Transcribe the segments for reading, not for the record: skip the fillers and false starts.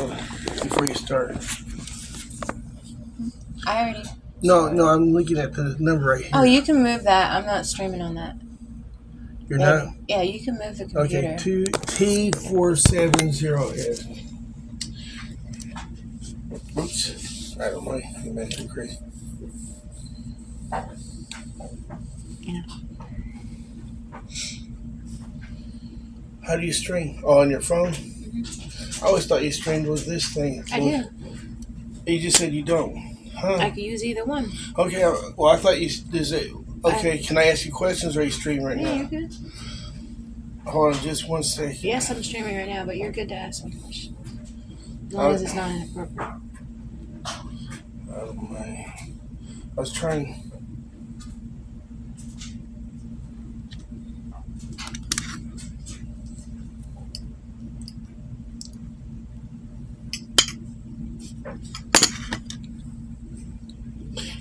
before you start. I already. No, I'm looking at the number right here. Oh, you can move that. I'm not streaming on that. You're not? Yeah, you can move the computer. Okay, T470S. Oops. I don't know. You're making me crazy. Yeah. How do you stream? Oh, on your phone? I always thought you streamed with this thing. I do. You just said you don't. Huh? I could use either one. Okay, well, I thought you... Okay, can I ask you questions or are you streaming right now? Yeah, you're good. Hold on just one second. Yes, I'm streaming right now, but you're good to ask me questions. As long as it's not inappropriate. Oh, my. I was trying...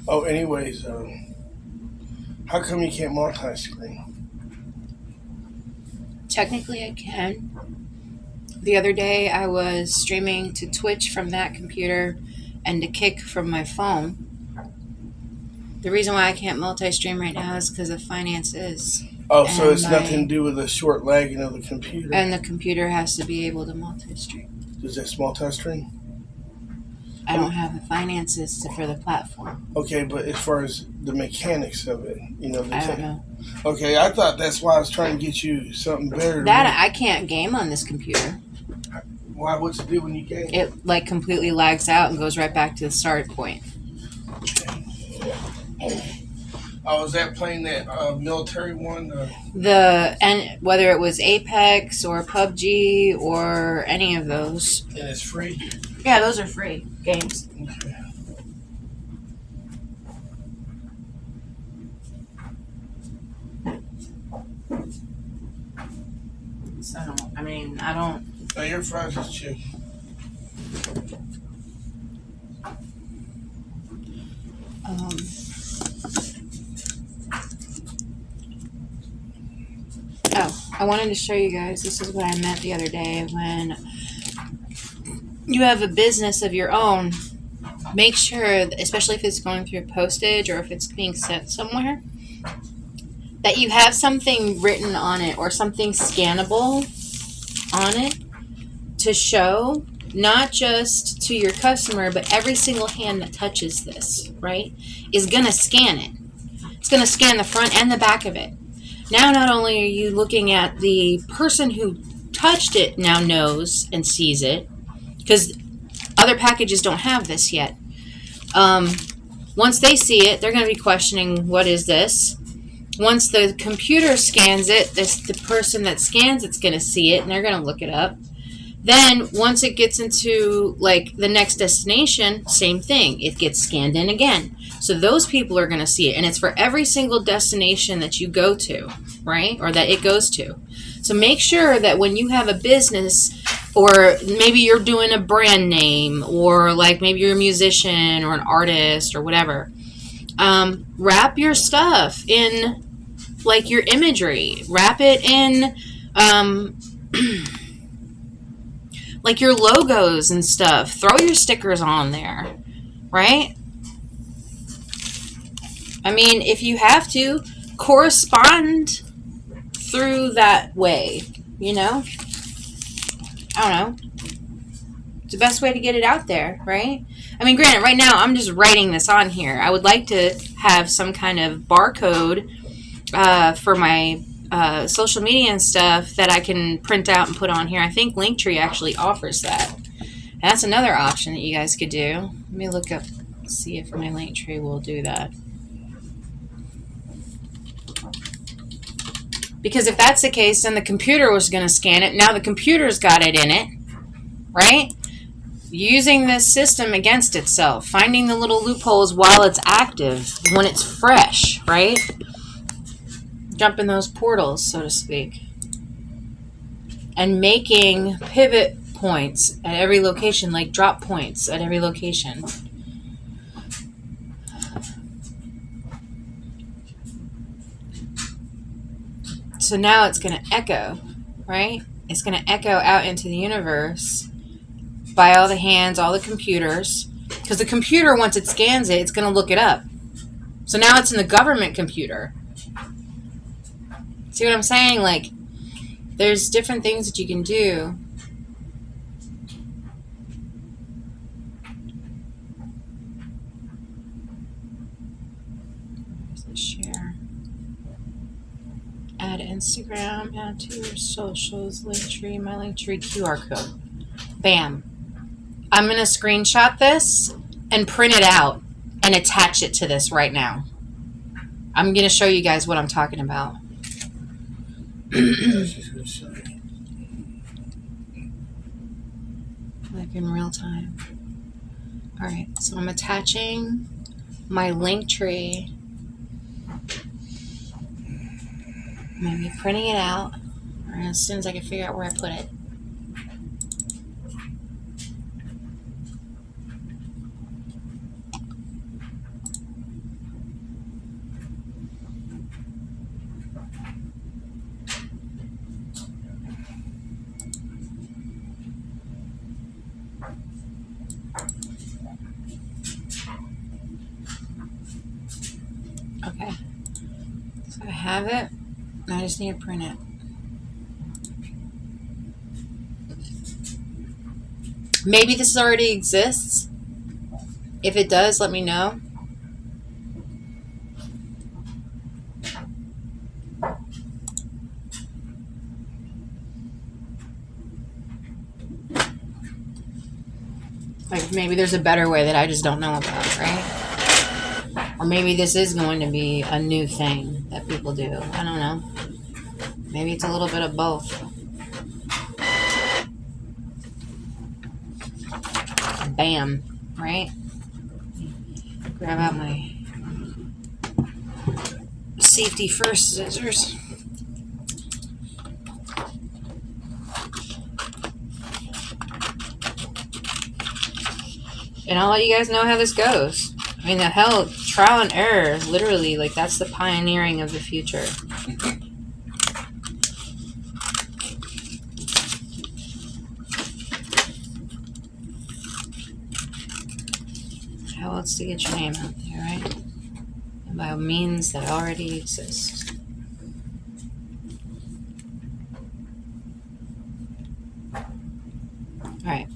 Oh, anyways, how come you can't multi-screen? Technically, I can. The other day, I was streaming to Twitch from that computer and to Kick from my phone. The reason why I can't multi-stream right now is because of finances. Oh, so it's nothing to do with the short lagging of the computer? And the computer has to be able to multi-stream. Does this multi-stream? I don't have the finances for the platform. Okay, but as far as the mechanics of it, I don't know. Okay, I thought that's why I was trying to get you something better. I can't game on this computer. Why? What's it do when you game? It completely lags out and goes right back to the start point. Oh, is that playing that military one? And whether it was Apex or PUBG or any of those. And it's free? Yeah, those are free games. Okay. So, I don't... Oh, your fries is chicken. I wanted to show you guys, this is what I meant the other day, when you have a business of your own, make sure, especially if it's going through postage or if it's being sent somewhere, that you have something written on it or something scannable on it to show, not just to your customer, but every single hand that touches this, right, is going to scan it. It's going to scan the front and the back of it. Now, not only are you looking at the person who touched it now knows and sees it, because other packages don't have this yet. Once they see it, they're going to be questioning, what is this? Once the computer scans it, the person that scans it's going to see it, and they're going to look it up. Then, once it gets into, the next destination, same thing. It gets scanned in again. So those people are going to see it. And it's for every single destination that you go to, right? Or that it goes to. So make sure that when you have a business, or maybe you're doing a brand name, or maybe you're a musician or an artist or whatever, wrap your stuff in, your imagery. Wrap it in... your logos and stuff. Throw your stickers on there, right? If you have to, correspond through that way, I don't know. It's the best way to get it out there, right? Granted, right now, I'm just writing this on here. I would like to have some kind of barcode for my social media and stuff that I can print out and put on here. I think Linktree actually offers that. And that's another option that you guys could do. Let me look up, see if my Linktree will do that. Because if that's the case, then the computer was going to scan it. Now the computer's got it in it, right? Using this system against itself. Finding the little loopholes while it's active, when it's fresh, right? Jump in those portals, so to speak, and making pivot points at every location, drop points at every location. So now it's going to echo, right? It's going to echo out into the universe by all the hands, all the computers, because the computer, once it scans it, it's going to look it up. So now it's in the government computer. See what I'm saying? Like, there's different things that you can do. Where's the share? Add Instagram, add to your socials, Linktree, my Linktree QR code. Bam. I'm going to screenshot this and print it out and attach it to this right now. I'm going to show you guys what I'm talking about. Like in real time. Alright, so I'm attaching my Linktree. I'm going to be printing it out as soon as I can figure out where I put it. Okay, so I have it. I just need to print it. Maybe this already exists. If it does, let me know. Like maybe there's a better way that I just don't know about, right? Or maybe this is going to be a new thing that people do. I don't know. Maybe it's a little bit of both. Bam, right? Grab out my safety first scissors. And I'll let you guys know how this goes. I mean, the hell, trial and error, literally, like, that's the pioneering of the future. How else to get your name out there, right? And by means that already exist. Alright.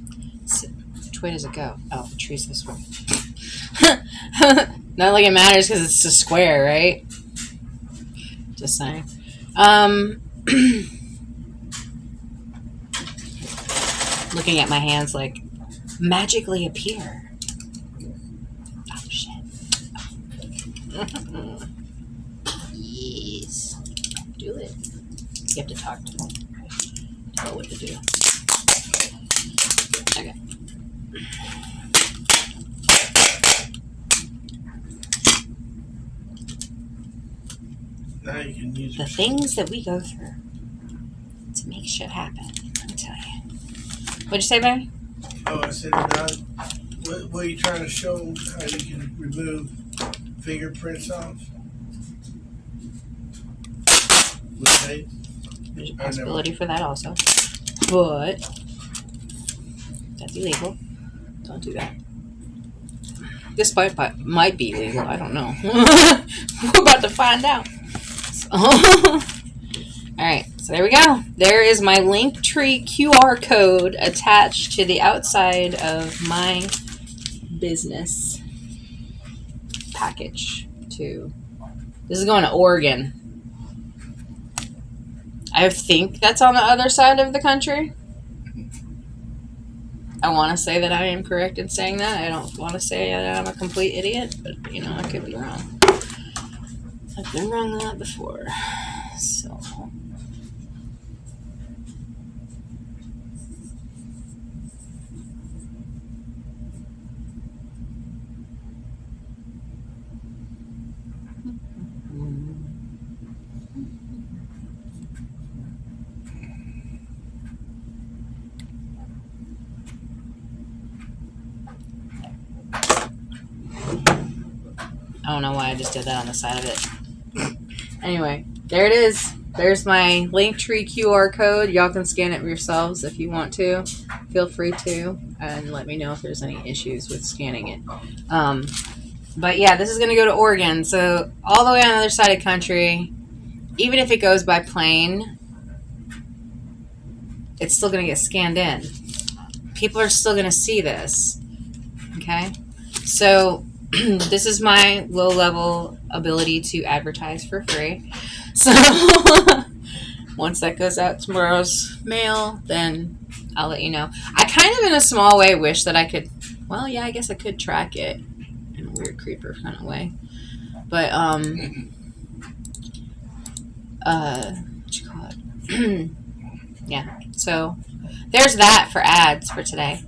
So, which way does it go? Oh, the tree's this way. Not like it matters because it's a square, right? Just saying. Looking at my hands like magically appear. Oh shit. Yes. Do it. You have to talk to me. Tell what to do. Okay. Now you can use the things that we go through to make shit happen. Let me tell you. What'd you say, baby? Oh, I said, what are you trying to show them how you can remove fingerprints off? With tape? There's a possibility for that also. But that's illegal. Don't do that. This might be illegal. I don't know. We're about to find out. So. Alright, so there we go. There is my Linktree QR code attached to the outside of my business package. This is going to Oregon. I think that's on the other side of the country. I want to say that I am correct in saying that. I don't want to say that I'm a complete idiot, but, you know, I could be wrong. I've been wrong a lot before. So... I don't know why I just did that on the side of it. Anyway, there it is. there's my Linktree QR code. Y'all can scan it yourselves if you want to. Feel free to, and let me know if there's any issues with scanning it. But yeah, this is going to go to Oregon, so all the way on the other side of the country. Even if it goes by plane, it's still going to get scanned in. People are still going to see this. Okay? So this is my low-level ability to advertise for free. So once that goes out tomorrow's mail, then I'll let you know. I kind of, in a small way, wish that I could, well, yeah, I guess I could track it in a weird creeper kind of way. But, what you call it? Yeah, so there's that for ads for today.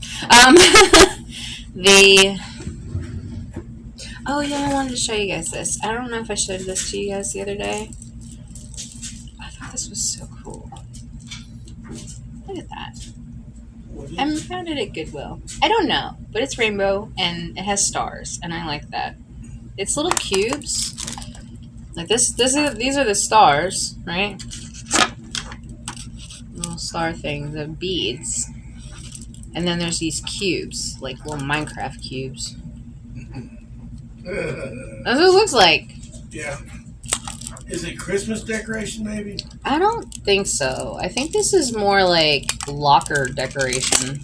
Oh yeah, I wanted to show you guys this. I don't know if I showed this to you guys the other day. I thought this was so cool. Look at that. I found it at Goodwill. I don't know, but it's rainbow and it has stars, and I like that. It's little cubes. Like these are the stars, right? Little star things, the beads. And then there's these cubes, like little Minecraft cubes. That's what it looks like. Yeah. Is it Christmas decoration, maybe? I don't think so. I think this is more like locker decoration.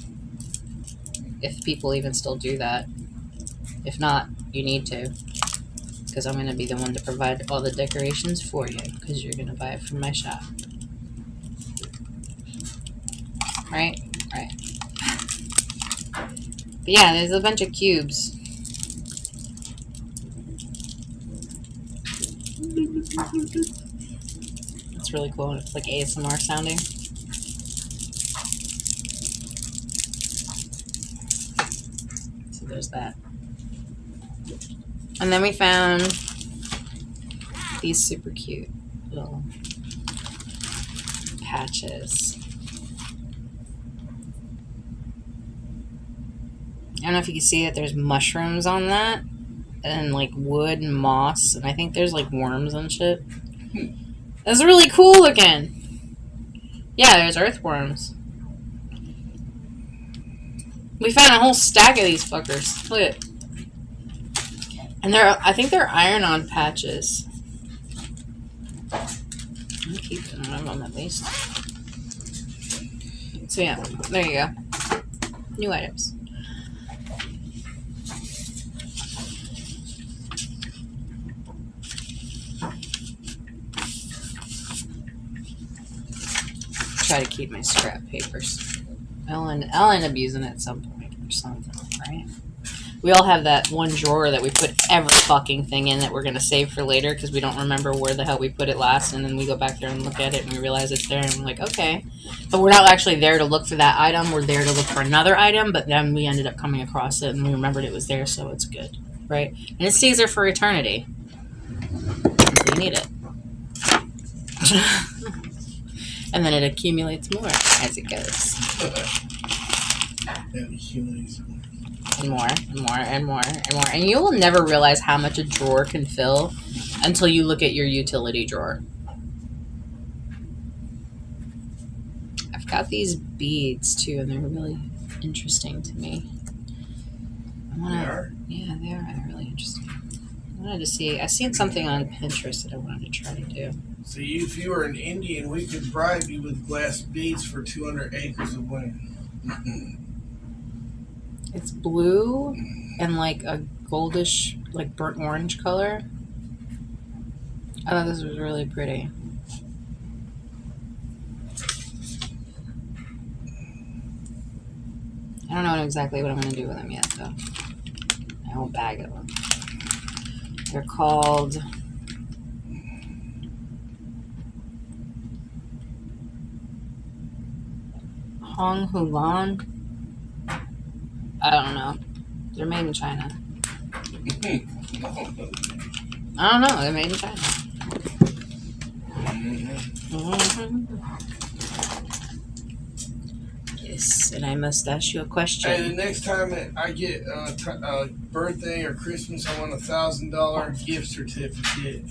If people even still do that. If not, you need to. Because I'm going to be the one to provide all the decorations for you. Because you're going to buy it from my shop. Right? Right. But yeah, there's a bunch of cubes. It's really cool. It's like ASMR sounding. So there's that. And then we found these super cute little patches. I don't know if you can see it. There's mushrooms on that. And like wood and moss. And I think there's like worms and shit. That's really cool looking. Yeah, there's earthworms. We found a whole stack of these fuckers. Look at it. And I think they're iron-on patches. I'm keeping one of them at least. So yeah, there you go. New items. Try to keep my scrap papers. I'll end up using it at some point or something, right? We all have that one drawer that we put every fucking thing in that we're going to save for later because we don't remember where the hell we put it last, and then we go back there and look at it and we realize it's there and we're like, okay. But we're not actually there to look for that item. We're there to look for another item, but then we ended up coming across it and we remembered it was there, so it's good, right? And it stays there for eternity until you need it. And then it accumulates more as it goes. It accumulates more. And more, and more, and more, and more. And you will never realize how much a drawer can fill until you look at your utility drawer. I've got these beads too, and they're really interesting to me. They are? Yeah, they are. They're really interesting. I wanted to see. I've seen something on Pinterest that I wanted to try to do. So if you were an Indian, we could bribe you with glass beads for 200 acres of land. It's blue and like a goldish, like burnt orange color. I thought this was really pretty. I don't know exactly what I'm going to do with them yet, though. I whole bag of them. They're called Hong Hulan. I don't know. They're made in China. I don't know. They're made in China. Mm-hmm. Yes, and I must ask you a question. Hey, the next time that I get a birthday or Christmas, I want $1,000 gift certificate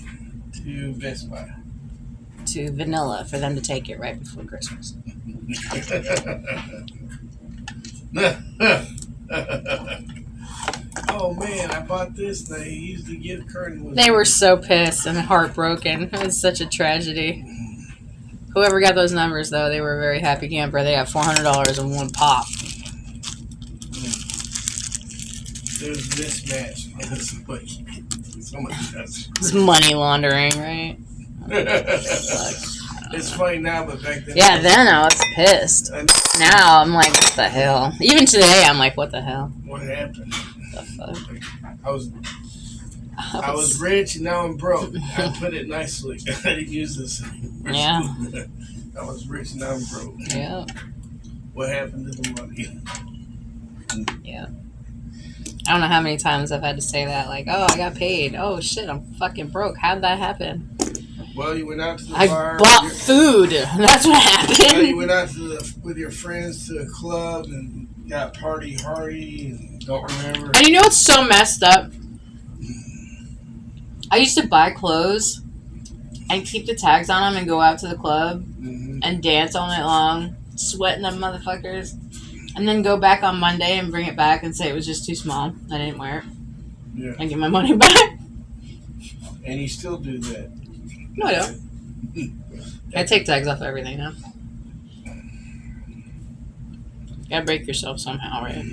to Best Buy. to vanilla for them to take it right before Christmas. Oh man, I bought this. They used to give curtain. They were so pissed and heartbroken. It was such a tragedy. Whoever got those numbers, though, they were a very happy camper. They got $400 in one pop. There's mismatch. It's money laundering, right? It's funny now, but back then. Yeah, then I was pissed. Now I'm like, what the hell? Even today, I'm like, what the hell? What happened? The fuck? I was rich and now I'm broke. I put it nicely. I didn't use this. Yeah. I was rich and now I'm broke. Yeah. What happened to the money? Yeah. I don't know how many times I've had to say that. Like, oh, I got paid. Oh, shit, I'm fucking broke. How did that happen? Well, you went out to the I bar. bought food. That's what happened. Well, you went out with your friends to a club and got party hardy and don't remember. And you know what's so messed up? I used to buy clothes and keep the tags on them and go out to the club and dance all night long, sweating them motherfuckers, and then go back on Monday and bring it back and say it was just too small. I didn't wear it. Yeah. And get my money back. And you still do that. No, I don't. I take tags off everything now. You gotta break yourself somehow, right?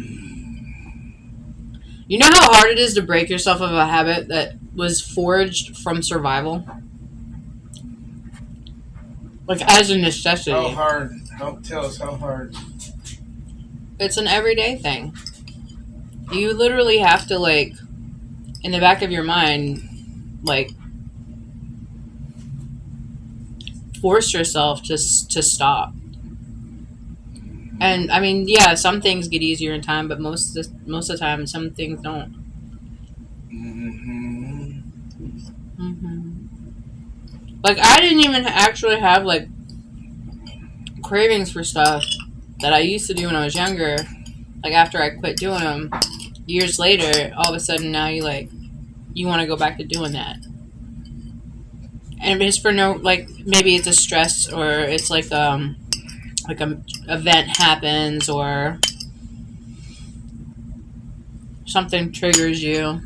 You know how hard it is to break yourself of a habit that was forged from survival? Like, as a necessity. How hard? Tell us how hard. It's an everyday thing. You literally have to, like, in the back of your mind, like, force yourself to stop. And I mean, yeah, some things get easier in time, but most of the time, some things don't. Like, I didn't even actually have like cravings for stuff that I used to do when I was younger. Like, after I quit doing them, years later, all of a sudden now you want to go back to doing that. And it's for no, like, maybe it's a stress, or it's like an event happens, or something triggers you.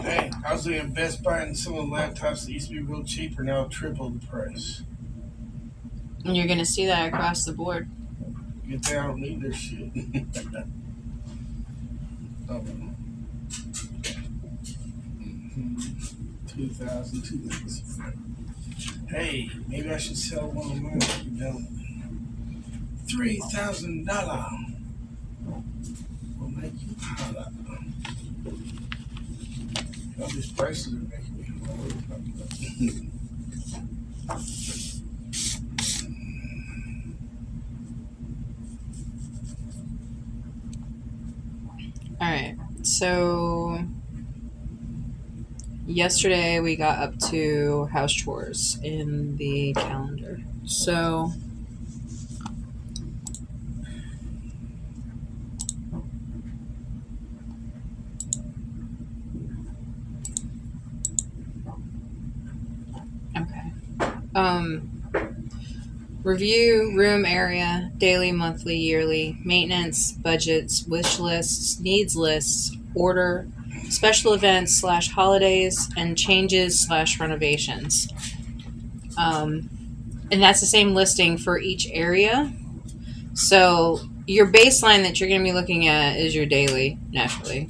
Hey, I was looking at Best Buy and some of the laptops that used to be real cheap are now triple the price. And you're going to see that across the board. Good thing I don't need their shit. Oh. 2,000. Hey, maybe I should sell one of mine. $3,000 will make you holla. All these prices are making me holla. Alright, so yesterday we got up to house chores in the calendar. So review room area, daily, monthly, yearly, maintenance, budgets, wish lists, needs lists, order, special events / holidays, and changes / renovations. And that's the same listing for each area. So your baseline that you're going to be looking at is your daily, naturally.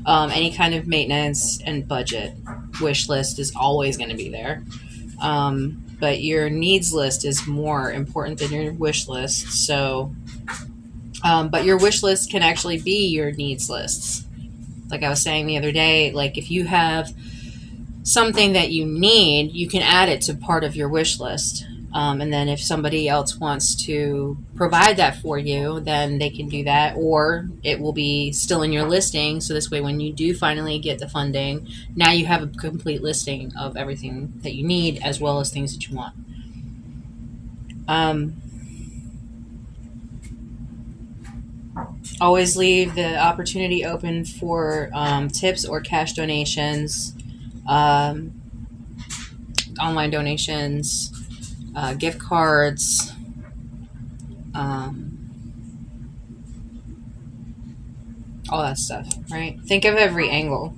Any kind of maintenance and budget wish list is always going to be there. But your needs list is more important than your wish list. So, but your wish list can actually be your needs lists. Like I was saying the other day, like if you have something that you need, you can add it to part of your wish list. And then if somebody else wants to provide that for you, then they can do that, or it will be still in your listing. So this way, when you do finally get the funding, now you have a complete listing of everything that you need, as well as things that you want. Always leave the opportunity open for tips or cash donations, online donations, gift cards, all that stuff, right? Think of every angle.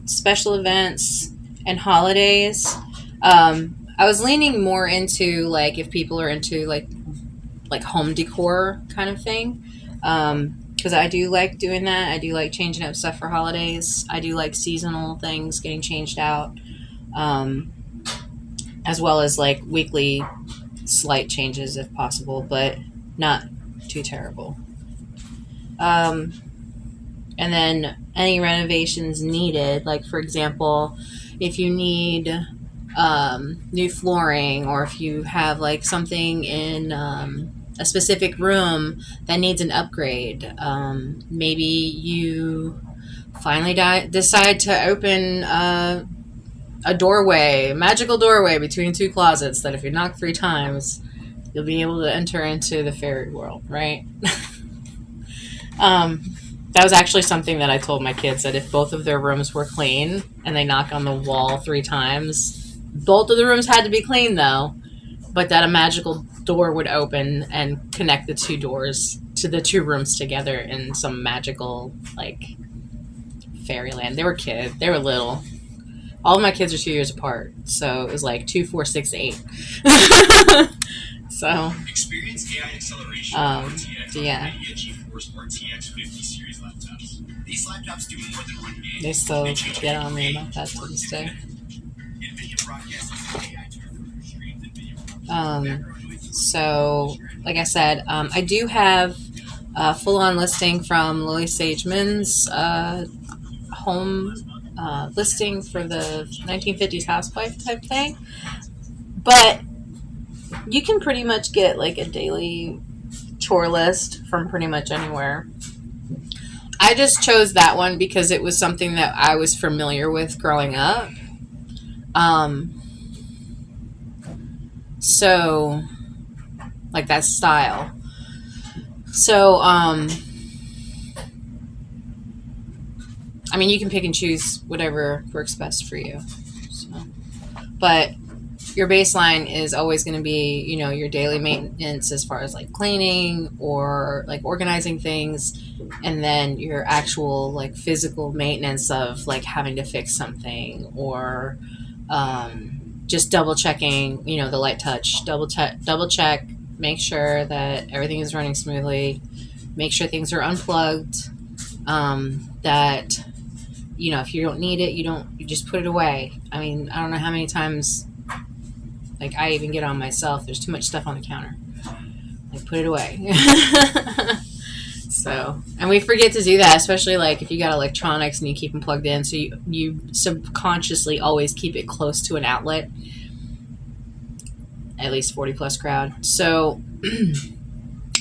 Special events and holidays. I was leaning more into like if people are into like home decor kind of thing. Because I do like doing that. I do like changing up stuff for holidays. I do like seasonal things getting changed out, as well as like weekly slight changes if possible, but not too terrible. And then any renovations needed, like for example, if you need new flooring, or if you have like something in a specific room that needs an upgrade, maybe you finally decide to open a doorway, a magical doorway between two closets that if you knock 3 times, you'll be able to enter into the fairy world, right? That was actually something that I told my kids, that if both of their rooms were clean and they knock on the wall 3 times, both of the rooms had to be clean though, but that a magical door would open and connect the 2 doors to the 2 rooms together in some magical like fairyland. They were kids. They were little. All of my kids are 2 years apart, so it was like 2, 4, 6, 8. So, Experience AI acceleration yeah. GeForce RTX 50 series laptops. These laptops do more than run games. They still get on me about that to this day. So, like I said, I do have a full-on listing from Lily Sageman's home listing for the 1950s housewife type thing. But you can pretty much get like a daily chore list from pretty much anywhere. I just chose that one because it was something that I was familiar with growing up. So, like that style. So, I mean, you can pick and choose whatever works best for you. So, but your baseline is always going to be, you know, your daily maintenance as far as like cleaning or like organizing things, and then your actual like physical maintenance of like having to fix something, or just double checking, you know, the light touch, double check, make sure that everything is running smoothly, make sure things are unplugged, that, you know, if you don't need it, you just put it away. I mean, I don't know how many times, like, I even get on myself, there's too much stuff on the counter. Like, put it away. So, and we forget to do that, especially, like, if you got electronics and you keep them plugged in, so you subconsciously always keep it close to an outlet. At least 40-plus crowd. So,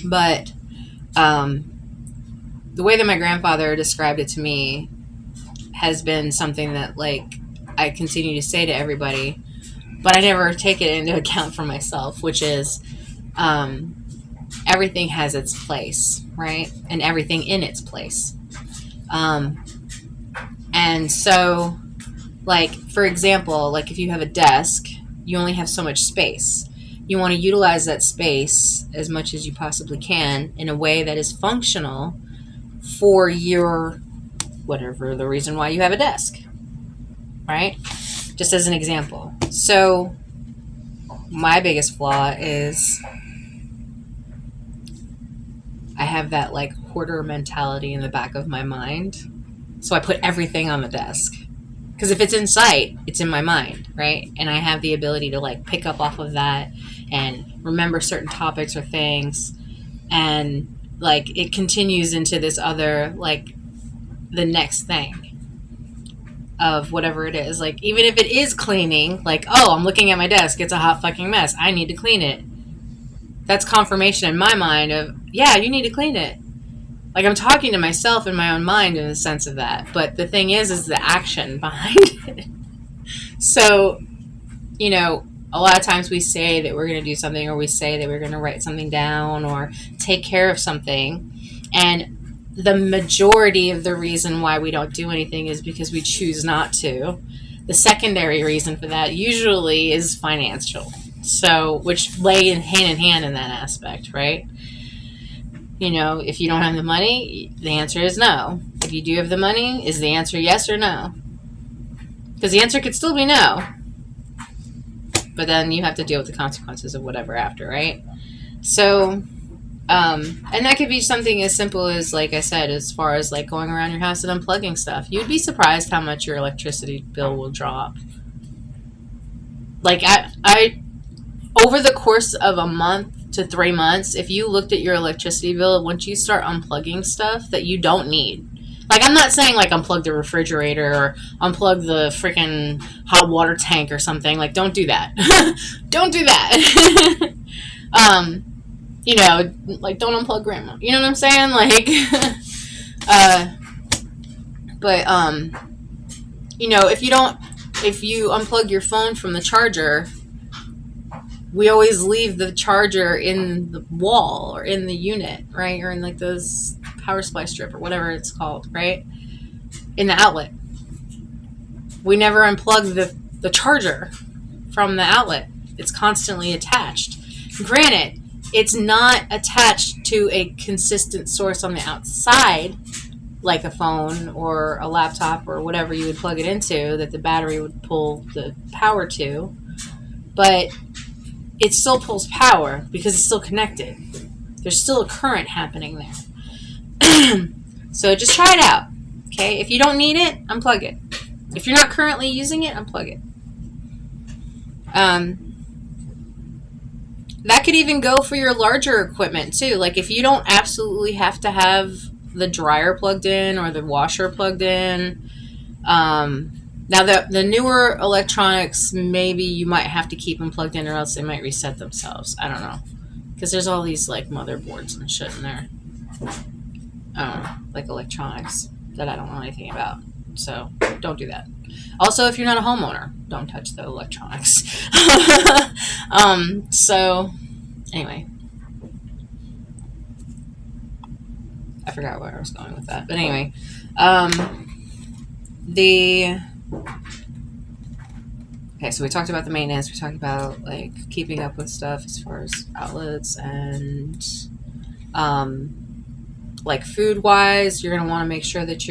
but, the way that my grandfather described it to me has been something that, like, I continue to say to everybody, but I never take it into account for myself, which is everything has its place, right? And everything in its place. And so, like, for example, like if you have a desk, you only have so much space. You want to utilize that space as much as you possibly can in a way that is functional for your, whatever the reason why you have a desk, right? Just as an example. So my biggest flaw is I have that like hoarder mentality in the back of my mind. So I put everything on the desk. Because if it's in sight, it's in my mind, right? And I have the ability to like pick up off of that and remember certain topics or things. And like it continues into this other, like the next thing of whatever it is. Like even if it is cleaning, like, oh, I'm looking at my desk, it's a hot fucking mess, I need to clean it. That's confirmation in my mind of, yeah, you need to clean it. Like I'm talking to myself in my own mind in the sense of that. But the thing is the action behind it. So, you know, a lot of times we say that we're going to do something, or we say that we're going to write something down or take care of something. And the majority of the reason why we don't do anything is because we choose not to. The secondary reason for that usually is financial. So, which lay in hand in that aspect, right? You know, if you don't have the money, the answer is no. If you do have the money, is the answer yes or no? Because the answer could still be no. But then you have to deal with the consequences of whatever after, right? So, and that could be something as simple as, like I said, as far as like going around your house and unplugging stuff. You'd be surprised how much your electricity bill will drop. Like I over the course of a month to 3 months, if you looked at your electricity bill, once you start unplugging stuff that you don't need, like I'm not saying like unplug the refrigerator or unplug the freaking hot water tank or something. Like don't do that. Don't do that. You know, like don't unplug grandma. You know what I'm saying? Like, you know, if you unplug your phone from the charger, we always leave the charger in the wall or in the unit, right? Or in like those power supply strip or whatever it's called, right? In the outlet. We never unplug the charger from the outlet. It's constantly attached. Granted, it's not attached to a consistent source on the outside, like a phone or a laptop or whatever you would plug it into that the battery would pull the power to, but it still pulls power because it's still connected. There's still a current happening there. So just try it out, okay? If you don't need it, unplug it. If you're not currently using it, unplug it. That could even go for your larger equipment too. Like if you don't absolutely have to have the dryer plugged in or the washer plugged in. Now the newer electronics, maybe you might have to keep them plugged in or else they might reset themselves. I don't know. Because there's all these like motherboards and shit in there. Like electronics that I don't know anything about. So don't do that. Also, if you're not a homeowner, don't touch the electronics. So anyway, I forgot where I was going with that. But anyway, okay, so we talked about the maintenance. We talked about like keeping up with stuff as far as outlets and like food wise, you're going to want to make sure that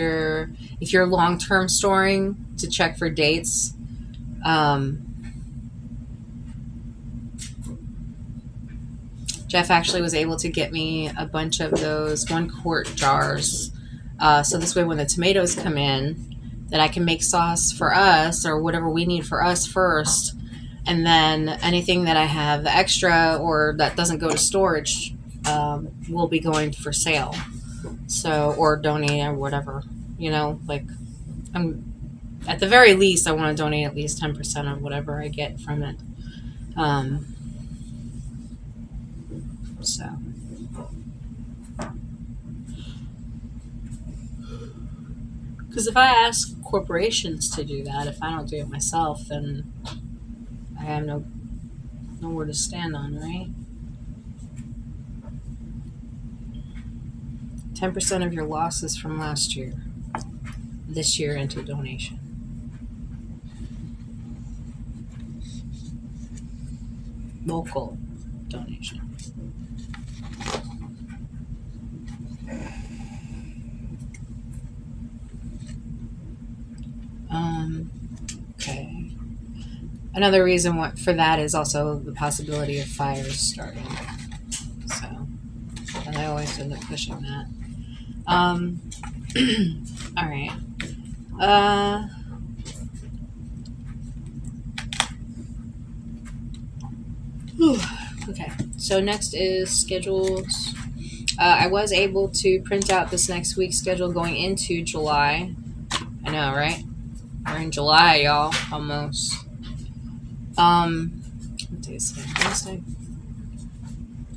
if you're long-term storing, to check for dates. Jeff actually was able to get me a bunch of those 1-quart jars. So this way when the tomatoes come in, that I can make sauce for us or whatever we need for us first. And then anything that I have extra or that doesn't go to storage will be going for sale. So, or donate or whatever, you know, like at the very least, I want to donate at least 10% of whatever I get from it. So, because if I ask corporations to do that, if I don't do it myself, then I have nowhere to stand on, right? 10% of your losses from last year, this year into donation. Local donation. Okay. Another reason for that is also the possibility of fires starting. So, and I always end up pushing that. All right. Okay. So next is schedules. I was able to print out this next week's schedule going into July. I know, right? We're in July, y'all. Almost. What day is today? Wednesday.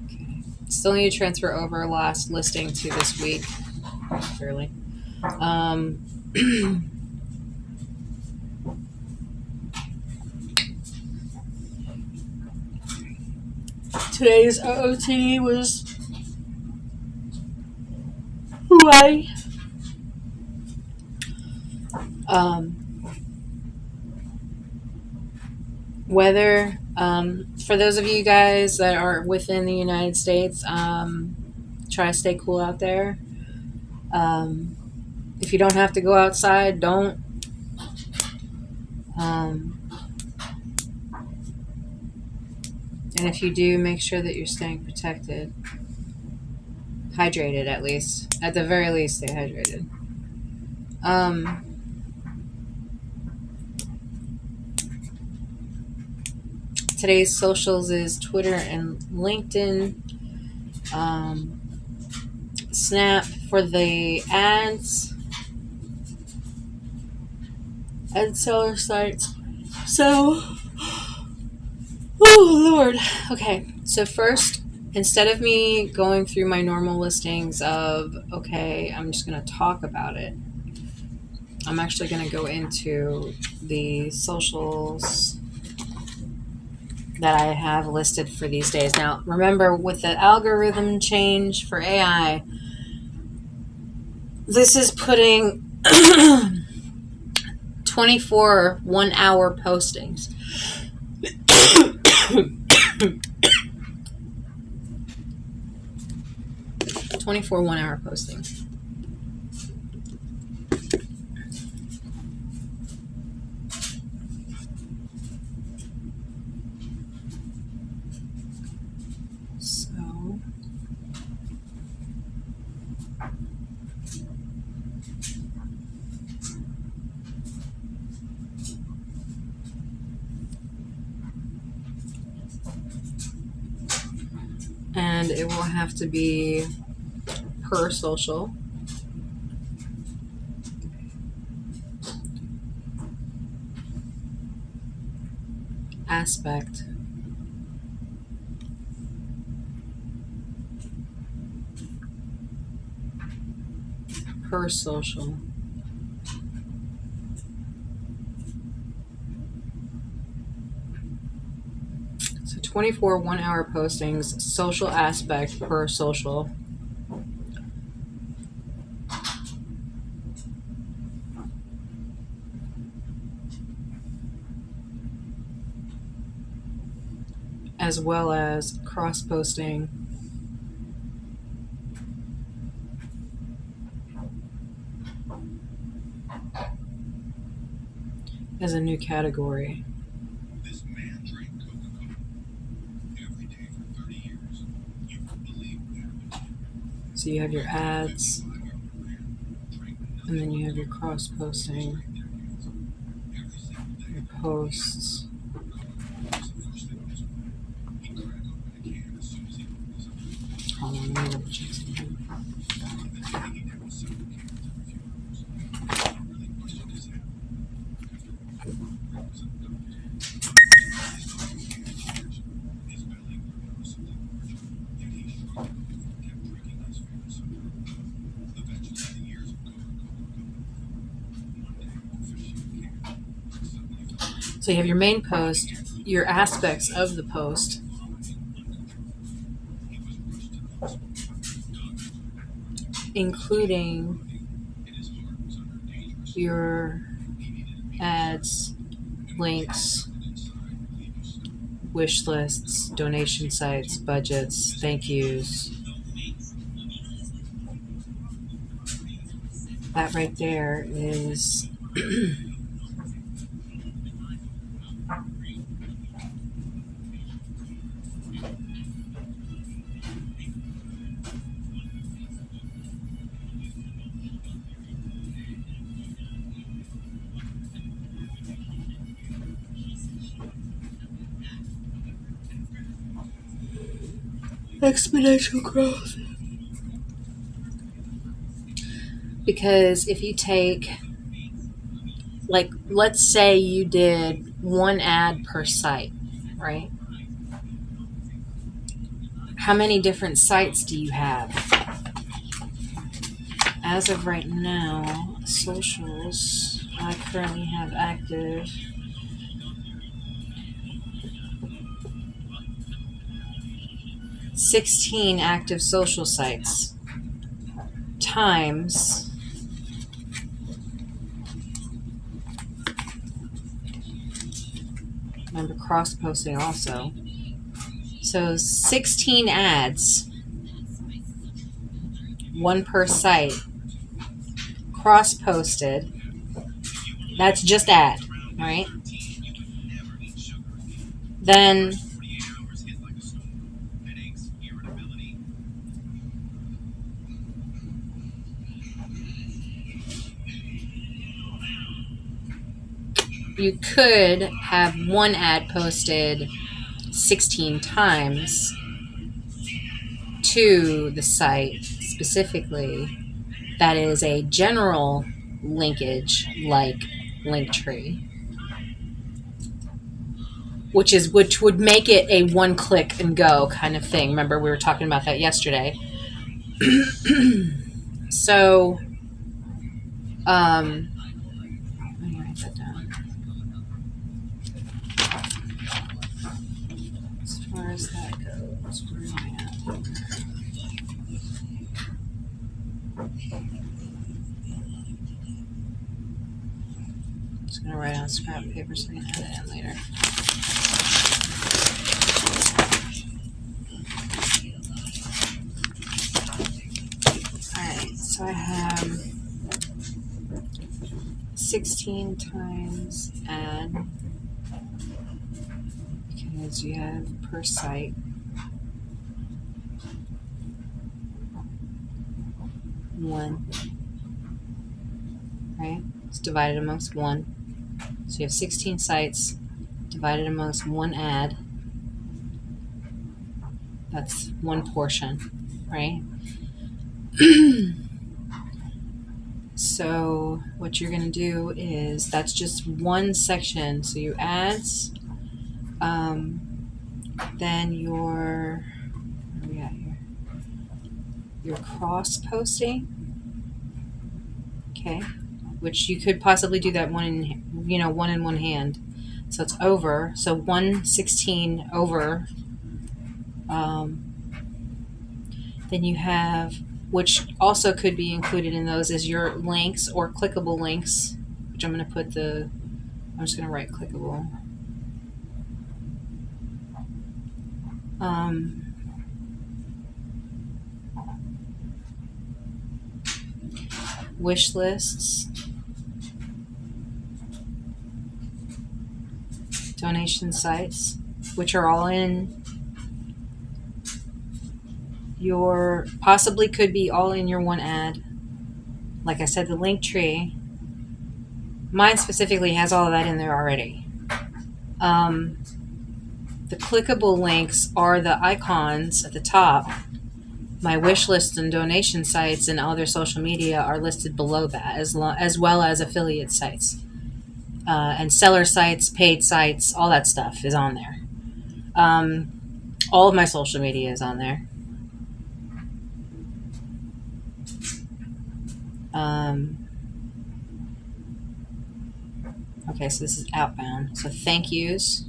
Okay. Still need to transfer over last listing to this week. Fairly. Today's OOT was Hawaii. weather. For those of you guys that are within the United States, try to stay cool out there. If you don't have to go outside, don't. And if you do, make sure that you're staying protected. Hydrated, at least. At the very least, stay hydrated. Today's socials is Twitter and LinkedIn. Snap for the ads. And seller sites. So, oh Lord. Okay, so first, instead of me going through my normal listings of, okay, I'm just going to talk about it, I'm actually going to go into the socials that I have listed for these days. Now, remember, with the algorithm change for AI, this is putting 24 1-hour postings. 24 1-hour postings. So and it will have to be per social. Aspect. Per social. So 24 1-hour postings, social aspect per social. As well as cross-posting as a new category. This man drank Coca-Cola every day for 30 years. You wouldn't believe what happened. So you have your ads, and then you have your cross-posting, your posts. Hold on, let me double check something. So you have your main post, your aspects of the post, including your ads, links, wish lists, donation sites, budgets, thank yous. That right there is exponential growth. Because if you take, like, let's say you did one ad per site, right? How many different sites do you have? As of right now, socials, I currently have active 16 active social sites times Remember cross-posting also. So 16 ads, one per site, cross-posted. That's just ad, right? Then you could have one ad posted 16 times to the site specifically. That is a general linkage like Linktree, which would make it a one click and go kind of thing. Remember, we were talking about that yesterday. So, let me write that down. As far as that goes, where am I at? Just gonna write on scrap paper so I can add it in later. Alright, so I have 16 times ad because you have per site. One. Right? It's divided amongst one. So you have 16 sites divided amongst one ad. That's one portion, right? So what you're going to do is, that's just one section. So you ads, then your, where are we at here? Your cross-posting, okay, which you could possibly do that one in one hand. So it's over. So 116 over. Then you have, which also could be included in those, is your links or clickable links, which I'm going to put I'm just going to write clickable. Wish lists, donation sites, which are all in your, possibly could be all in your one ad. Like I said, the Linktree, mine specifically has all of that in there already. The clickable links are the icons at the top. My wish list and donation sites and other social media are listed below that, as well as affiliate sites. And seller sites, paid sites, all that stuff is on there. All of my social media is on there. Okay, so this is outbound. So thank yous.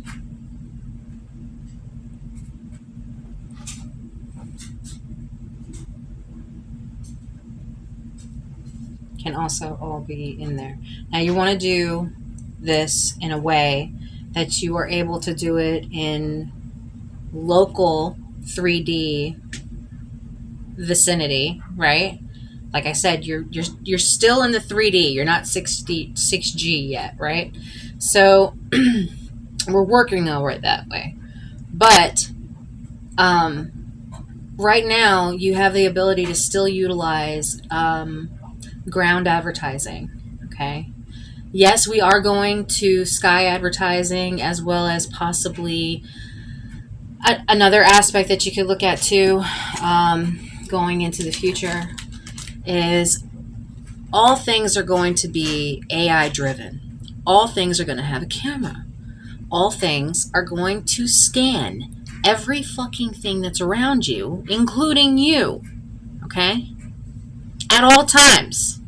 Can also all be in there. Now you want to do this in a way that you are able to do it in local 3D vicinity, right? Like I said, you're still in the 3D. You're not 6G yet, right? So we're working over it that way. But right now you have the ability to still utilize ground advertising. Okay. Yes, we are going to sky advertising, as well as possibly another aspect that you could look at too, going into the future, is all things are going to be AI driven. All things are going to have a camera. All things are going to scan every fucking thing that's around you, including you. Okay? At all times.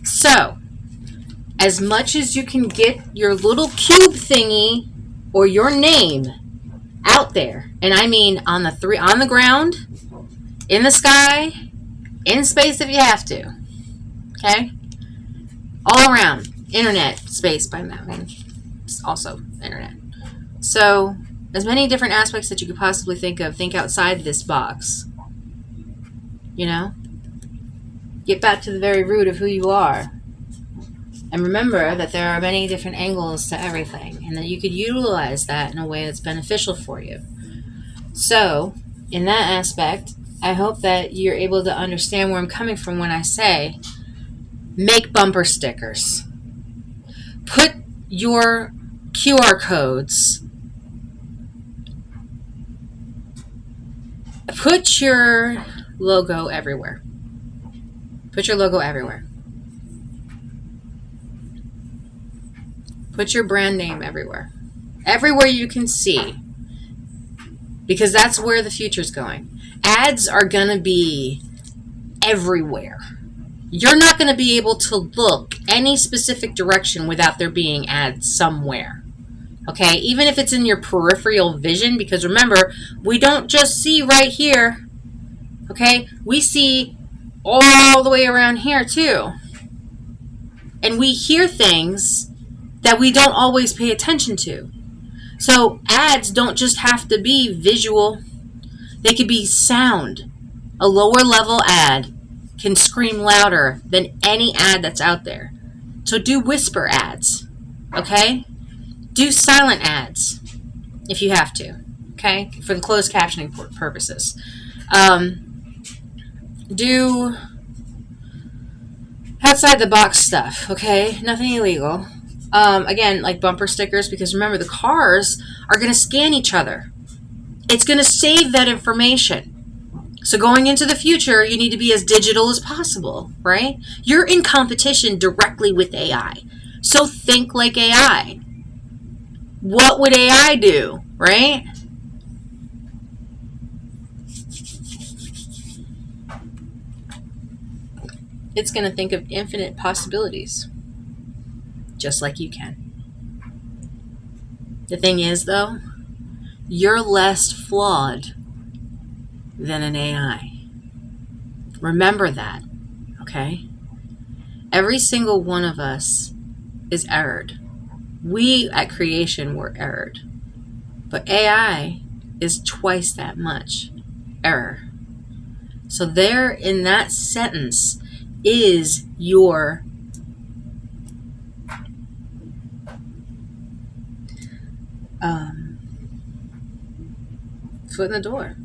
So, as much as you can get your little cube thingy or your name out there, and I mean on the ground, in the sky, in space if you have to, okay, all around, internet, space, by mountain, also internet. So as many different aspects that you could possibly think of, think outside this box. You know? Get back to the very root of who you are. And remember that there are many different angles to everything, and that you could utilize that in a way that's beneficial for you. So, in that aspect, I hope that you're able to understand where I'm coming from when I say, make bumper stickers. Put your QR codes, put your logo everywhere. Put your logo everywhere. Put your brand name everywhere. Everywhere you can see. Because that's where the future's going. Ads are going to be everywhere. You're not going to be able to look any specific direction without there being ads somewhere. Okay? Even if it's in your peripheral vision, because remember, we don't just see right here. Okay? We see all the way around here too. And we hear things that we don't always pay attention to. So ads don't just have to be visual. They could be sound. A lower level ad can scream louder than any ad that's out there. So do whisper ads, okay? Do silent ads if you have to, okay? For the closed captioning purposes. Do outside the box stuff, okay? Nothing illegal. Again, like bumper stickers, because remember, the cars are going to scan each other. It's going to save that information. So going into the future, you need to be as digital as possible, right? You're in competition directly with AI. So think like AI. What would AI do, right? It's going to think of infinite possibilities, just like you can. The thing is, though, you're less flawed than an AI. Remember that, okay? Every single one of us is errored. We at creation were errored. But AI is twice that much error. So there in that sentence is your foot in the door.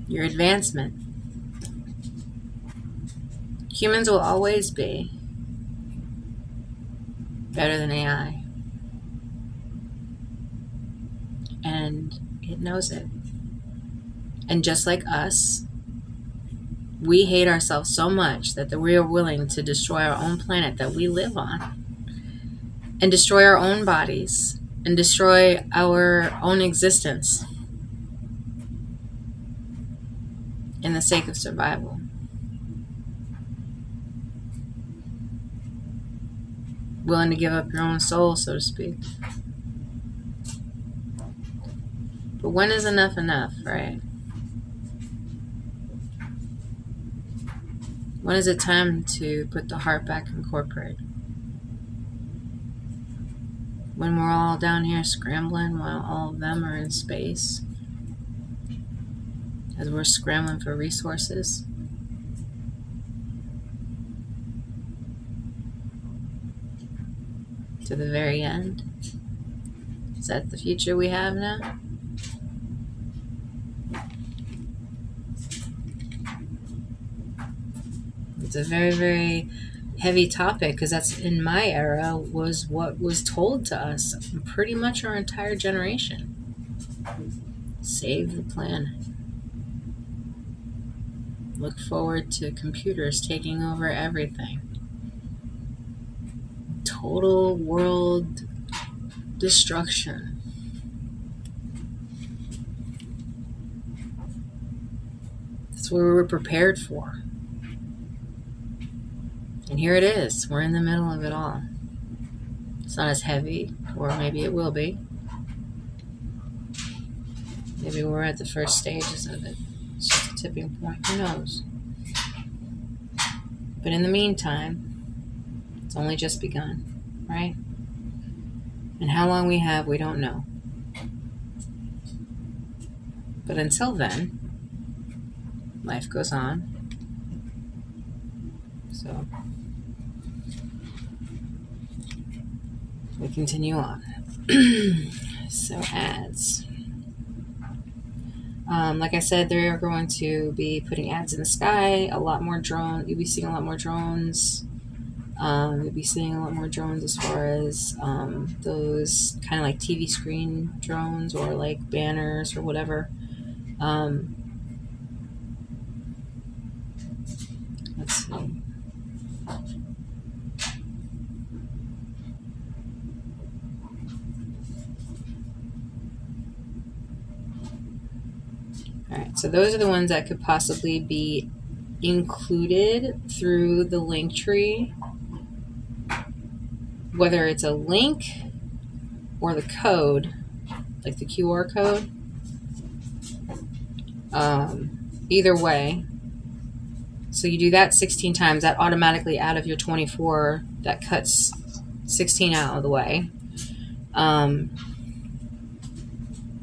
Your advancement. Humans will always be better than AI. And it knows it. And just like us, we hate ourselves so much that we are willing to destroy our own planet that we live on, and destroy our own bodies, and destroy our own existence in the sake of survival. Willing to give up your own soul, so to speak. But when is enough enough, right? When is it time to put the heart back in corporate? When we're all down here scrambling while all of them are in space, as we're scrambling for resources. To the very end. Is that the future we have now? It's a very, very heavy topic, because that's, in my era, was what was told to us pretty much our entire generation. Save the planet. Look forward to computers taking over everything. Total world destruction. That's what we were prepared for. And here it is. We're in the middle of it all. It's not as heavy, or maybe it will be. Maybe we're at the first stages of it. It's just a tipping point. Who knows? But in the meantime, it's only just begun. right? And how long we have, we don't know. But until then, life goes on. So we continue on. So ads. Like I said, they're going to be putting ads in the sky. A lot more drone. You'll be seeing a lot more drones. You'll be seeing a lot more drones as far as those kind of like TV screen drones or like banners or whatever. Let's see. All right, so those are the ones that could possibly be included through the link tree, whether it's a link or the code, like the QR code. Either way. So you do that 16 times, that automatically out of your 24, that cuts 16 out of the way.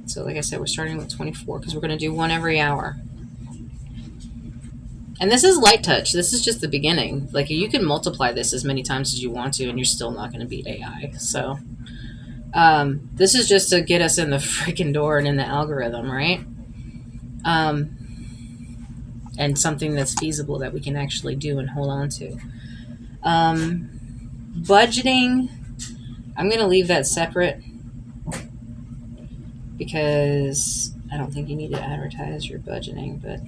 So like I said, we're starting with 24 because we're going to do one every hour. And this is light touch. This is just the beginning. Like, you can multiply this as many times as you want to, and you're still not going to beat AI. So this is just to get us in the freaking door and in the algorithm, right? And something that's feasible that we can actually do and hold on to. Budgeting, I'm going to leave that separate because I don't think you need to advertise your budgeting, but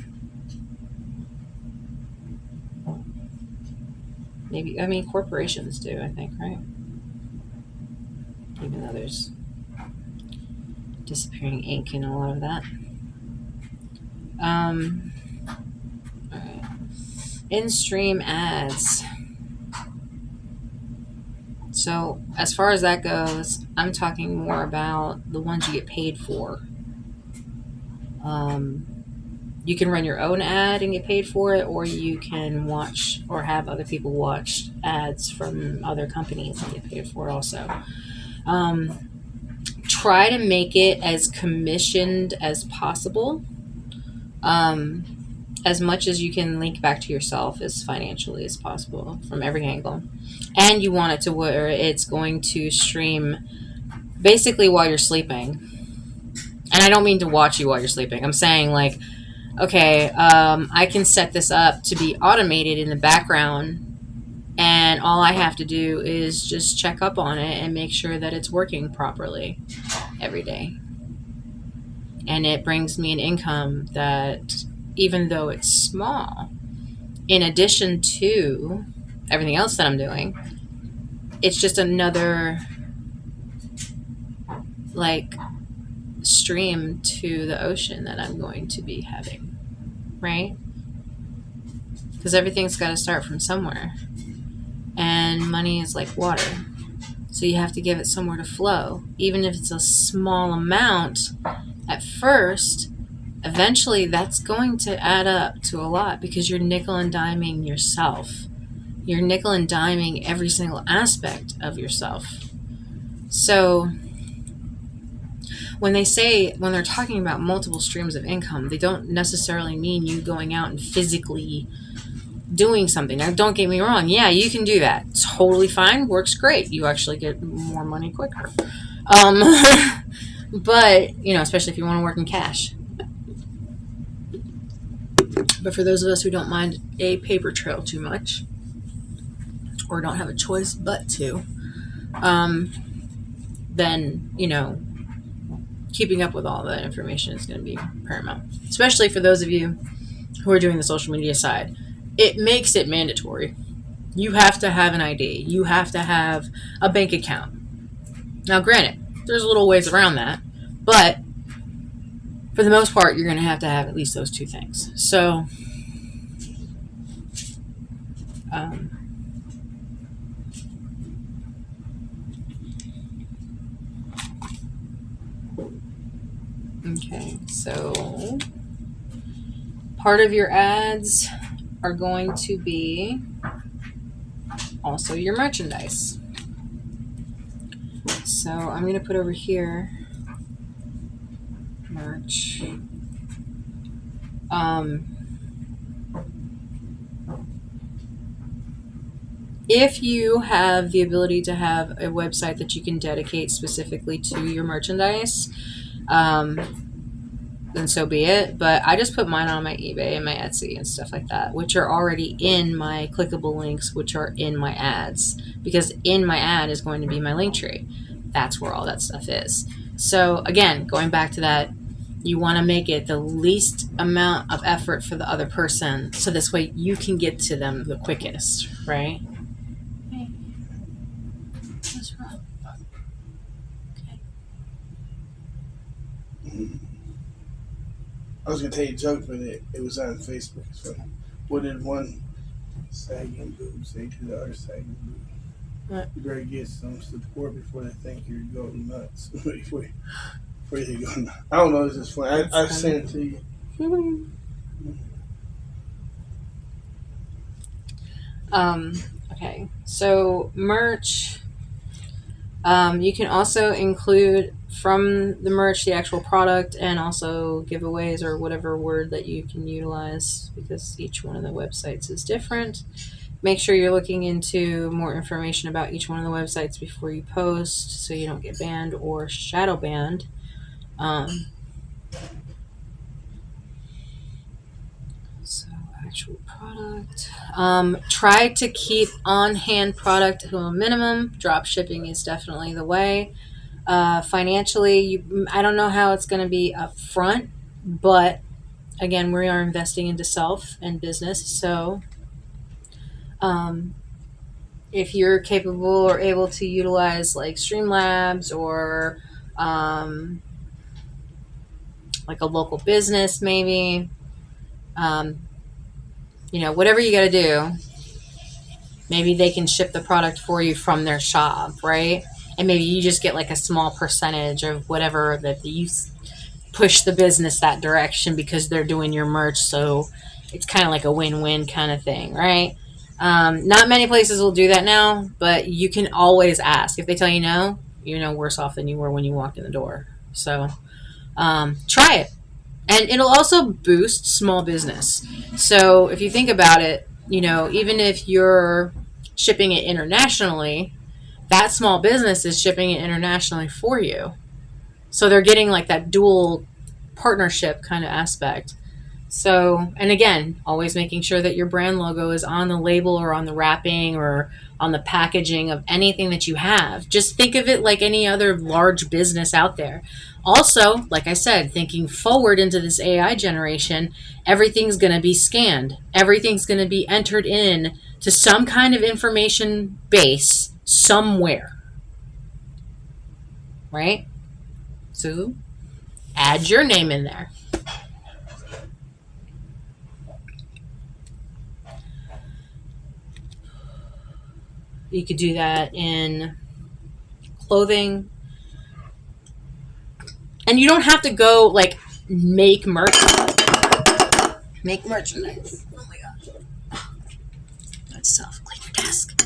maybe, I mean, corporations do, I think, right? Even though there's disappearing ink in a lot of that. All right. In-stream ads. So as far as that goes, I'm talking more about the ones you get paid for. You can run your own ad and get paid for it, or you can watch or have other people watch ads from other companies and get paid for it also. Try to make it as commissioned as possible. As much as you can link back to yourself as financially as possible from every angle. And you want it to where it's going to stream basically while you're sleeping. And I don't mean to watch you while you're sleeping. I'm saying, like, okay, I can set this up to be automated in the background, and all I have to do is just check up on it and make sure that it's working properly every day. And it brings me an income that, even though it's small, in addition to everything else that I'm doing, it's just another, like, stream to the ocean that I'm going to be having, right? Because everything's got to start from somewhere, and money is like water, so you have to give it somewhere to flow. Even if it's a small amount at first, eventually that's going to add up to a lot, because you're nickel and diming yourself. You're nickel and diming every single aspect of yourself. So when they're talking about multiple streams of income, they don't necessarily mean you going out and physically doing something. Now, don't get me wrong. Yeah, you can do that. It's totally fine. Works great. You actually get more money quicker. But, especially if you want to work in cash. But for those of us who don't mind a paper trail too much, or don't have a choice but to, then, keeping up with all that information is going to be paramount. Especially for those of you who are doing the social media side. It makes it mandatory. You have to have an ID. You have to have a bank account. Now, granted, there's little ways around that, but for the most part, you're going to have at least those two things. So, okay, so part of your ads are going to be also your merchandise. So I'm going to put over here merch. If you have the ability to have a website that you can dedicate specifically to your merchandise, then so be it. But I just put mine on my eBay and my Etsy and stuff like that, which are already in my clickable links, which are in my ads, because in my ad is going to be my link tree. That's where all that stuff is. So again, going back to that, you want to make it the least amount of effort for the other person, so this way you can get to them the quickest, right? Hey, what's wrong? Okay. I was gonna tell you a joke, but it was on Facebook. It's funny. What did one sagging boob say to the other sagging boob? What? You better get some support before they think you're going nuts. before you go nuts. I don't know. It's just funny. I sent it to you. Okay, so merch. You can also include from the merch the actual product and also giveaways or whatever word that you can utilize, because each one of the websites is different. Make sure you're looking into more information about each one of the websites before you post, so you don't get banned or shadow banned. So actual product. Try to keep on-hand product to a minimum. Drop shipping is definitely the way. Financially, I don't know how it's going to be up front, but again, we are investing into self and business. So if you're capable or able to utilize like Streamlabs or like a local business, maybe, whatever you got to do, maybe they can ship the product for you from their shop, right? And maybe you just get like a small percentage of whatever that you push the business that direction because they're doing your merch. So it's kind of like a win-win kind of thing, right? Not many places will do that now, but you can always ask. If they tell you no, you're no worse off than you were when you walked in the door. So try it. And it'll also boost small business. So if you think about it, even if you're shipping it internationally, that small business is shipping it internationally for you. So they're getting like that dual partnership kind of aspect. So, and again, always making sure that your brand logo is on the label or on the wrapping or on the packaging of anything that you have. Just think of it like any other large business out there. Also, like I said, thinking forward into this AI generation, everything's going to be scanned. Everything's going to be entered in to some kind of information base somewhere. Right? So, add your name in there. You could do that in clothing. And you don't have to go like make merchandise. Oh my god. That's tough. Clean your desk.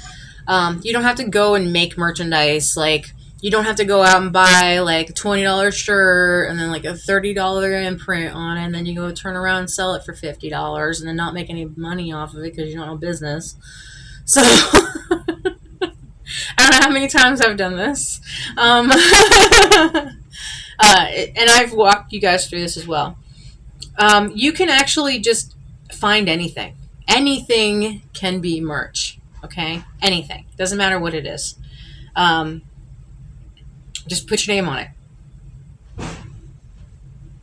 You don't have to go and make merchandise. Like, you don't have to go out and buy like a $20 shirt and then like a $30 imprint on it, and then you go turn around and sell it for $50 and then not make any money off of it because you don't know business. So I don't know how many times I've done this. And I've walked you guys through this as well. You can actually just find anything. Anything can be merch, okay? Anything. Doesn't matter what it is. Just put your name on it.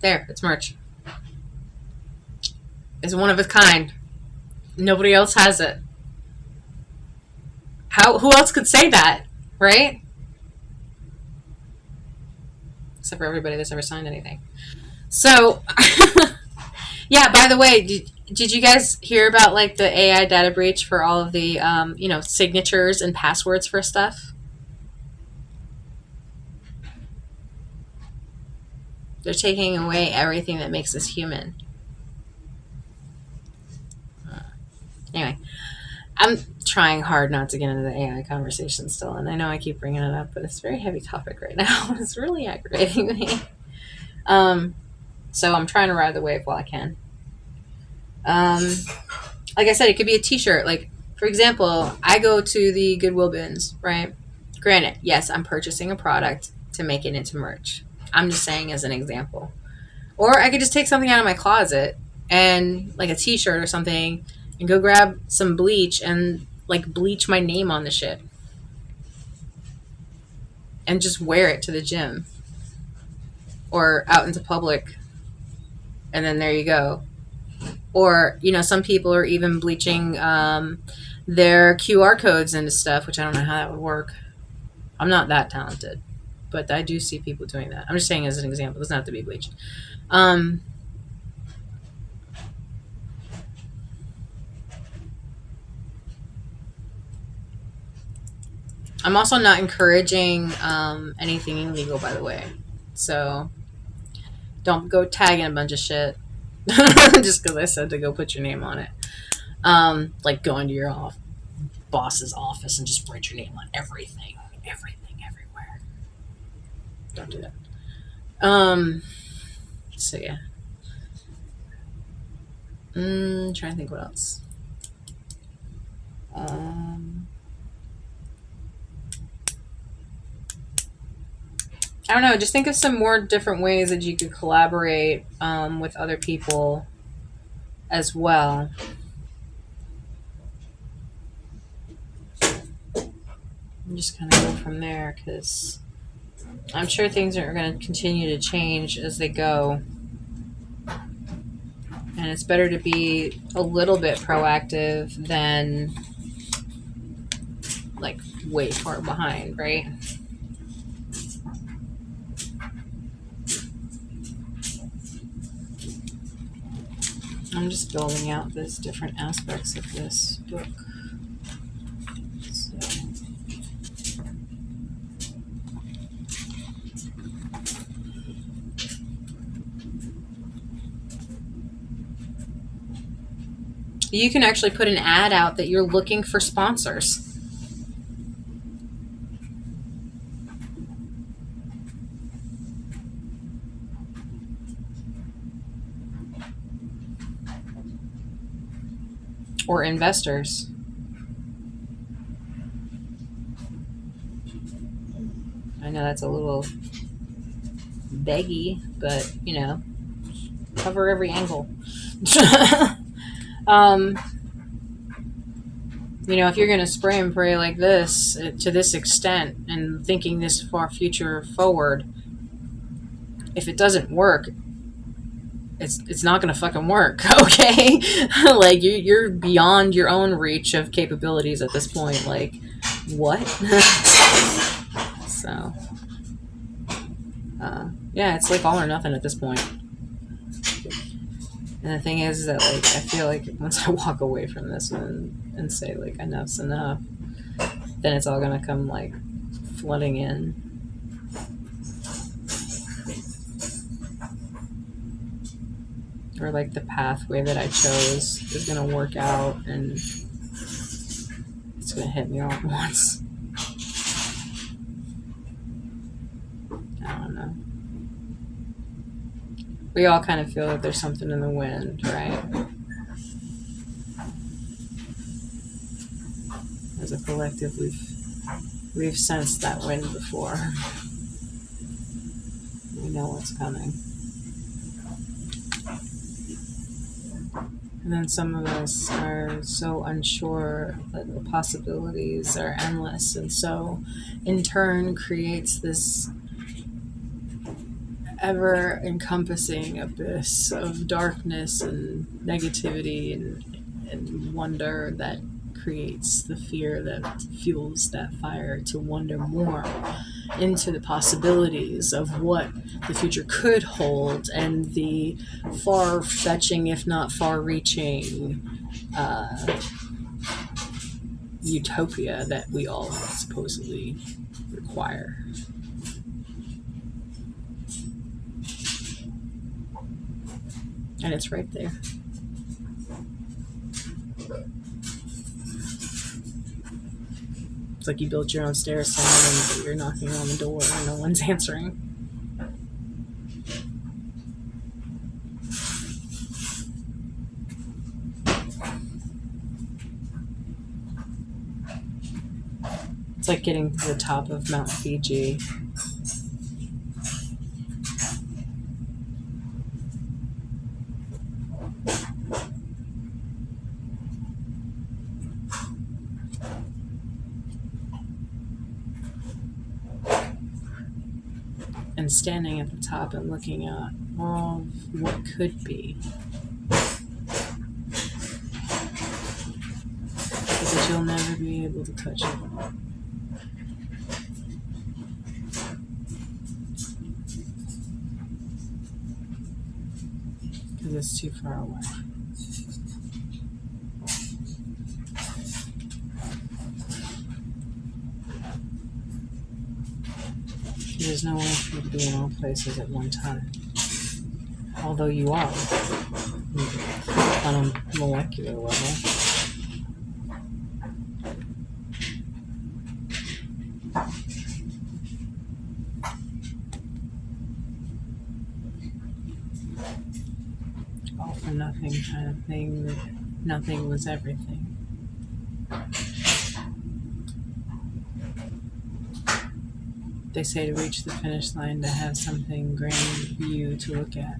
There, it's merch. It's one of a kind. Nobody else has it. Who else could say that, right? Except for everybody that's ever signed anything. So, yeah, by the way, did you guys hear about like the AI data breach for all of the, signatures and passwords for stuff? They're taking away everything that makes us human. Anyway, I'm trying hard not to get into the AI conversation still, and I know I keep bringing it up, but it's a very heavy topic right now. It's really aggravating me. So I'm trying to ride the wave while I can. Like I said, it could be a t-shirt. Like, for example, I go to the Goodwill bins, right? Granted, yes, I'm purchasing a product to make it into merch. I'm just saying as an example. Or I could just take something out of my closet and like a t-shirt or something and go grab some bleach and like bleach my name on the shit and just wear it to the gym or out into public. And then there you go. Or, you know, some people are even bleaching their QR codes into stuff, which I don't know how that would work. I'm not that talented, but I do see people doing that. I'm just saying as an example. It doesn't have to be bleached. I'm also not encouraging anything illegal, by the way. So don't go tagging a bunch of shit just because I said to go put your name on it. Like going to your boss's office and just write your name on everything, everywhere. Don't do that. So yeah. Trying to think what else. I don't know. Just think of some more different ways that you could collaborate with other people as well. And just kind of go from there, because I'm sure things are going to continue to change as they go. And it's better to be a little bit proactive than like way far behind, right? I'm just building out these different aspects of this book. So. You can actually put an ad out that you're looking for sponsors. Or investors. I know that's a little beggy, but you know, cover every angle. You know, if you're going to spray and pray like this to this extent and thinking this far future forward, if it doesn't work, it's not going to fucking work, okay? Like, you're beyond your own reach of capabilities at this point. Like, what? So, yeah, it's like all or nothing at this point. And the thing is that, like, I feel like once I walk away from this and say, like, enough's enough, then it's all going to come, like, flooding in. Or, like, the pathway that I chose is going to work out, and it's going to hit me all at once. I don't know. We all kind of feel that there's something in the wind, right? As a collective, we've sensed that wind before. We know what's coming. And then some of us are so unsure that the possibilities are endless, and so in turn creates this ever-encompassing abyss of darkness and negativity and wonder that creates the fear that fuels that fire to wonder more into the possibilities of what the future could hold and the far-fetching, if not far-reaching, utopia that we all supposedly require. And it's right there. It's like you built your own stairs somewhere, but you're knocking on the door and no one's answering. It's like getting to the top of Mount Fiji. And standing at the top and looking at all of what could be. But you'll never be able to touch it. Because it's too far away. There's no way for you to be in all places at one time. Although you are on a molecular level. All for nothing kind of thing, that nothing was everything. They say to reach the finish line to have something grand view to look at.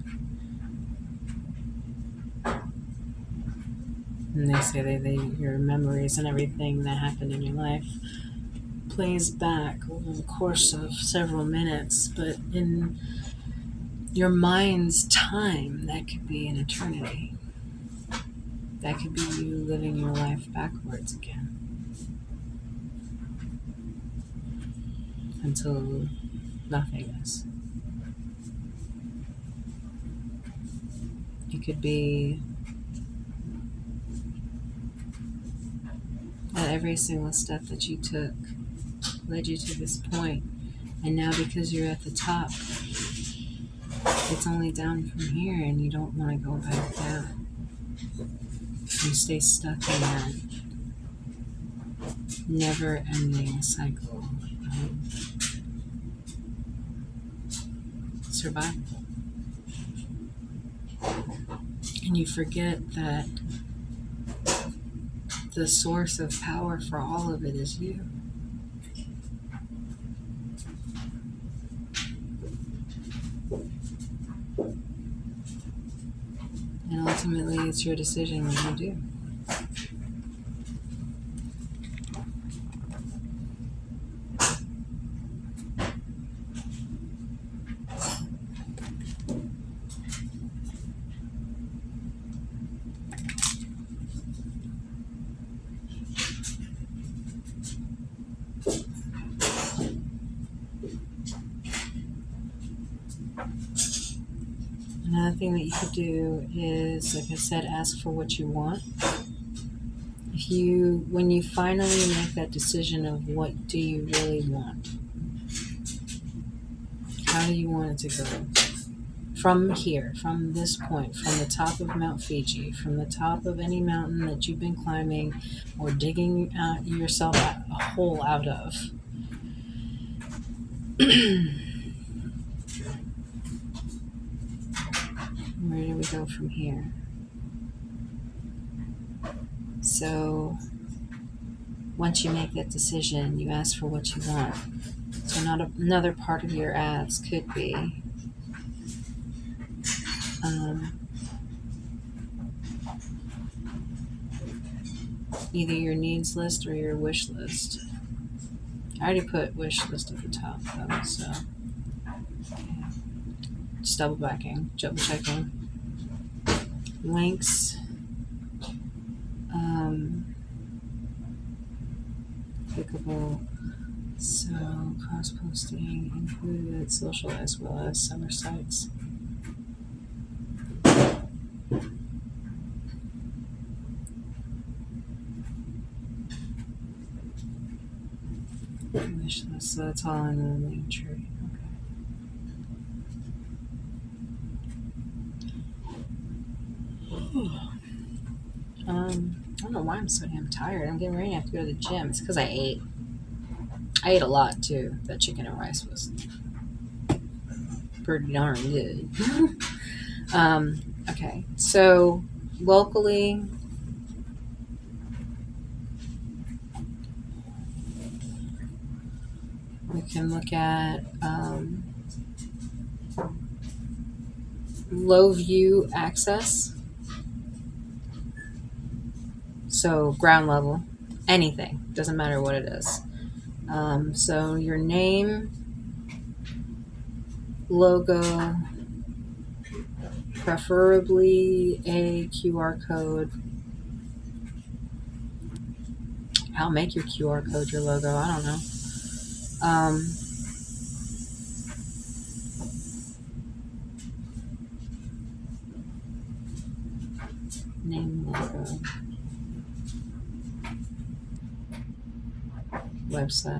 And they say that your memories and everything that happened in your life plays back over the course of several minutes, but in your mind's time, that could be an eternity. That could be you living your life backwards again. Until nothingness. It could be that every single step that you took led you to this point, and now because you're at the top, it's only down from here and you don't want to go back down. You stay stuck in that never-ending cycle of survival. And you forget that the source of power for all of it is you. And ultimately, it's your decision what you do. Another thing that you could do is, like I said, ask for what you want. When you finally make that decision of what do you really want, how do you want it to go? From here, from this point, from the top of Mount Fiji, from the top of any mountain that you've been climbing or digging yourself a hole out of. Where do we go from here? So once you make that decision, you ask for what you want. So another part of your ask could be either your needs list or your wish list. I already put wish list at the top though, so just double checking. Links. Clickable. So cross-posting included social as well as summer sites. Wish list, so that's all in the link tree. Okay. I don't know why I'm so damn tired. I'm getting ready to have to go to the gym. It's because I ate. I ate a lot too. That chicken and rice was pretty darn good. Okay, so locally, we can look at low view access. So ground level, anything, doesn't matter what it is. So your name, logo, preferably a QR code. I'll make your QR code your logo. I don't know. Name, logo, website.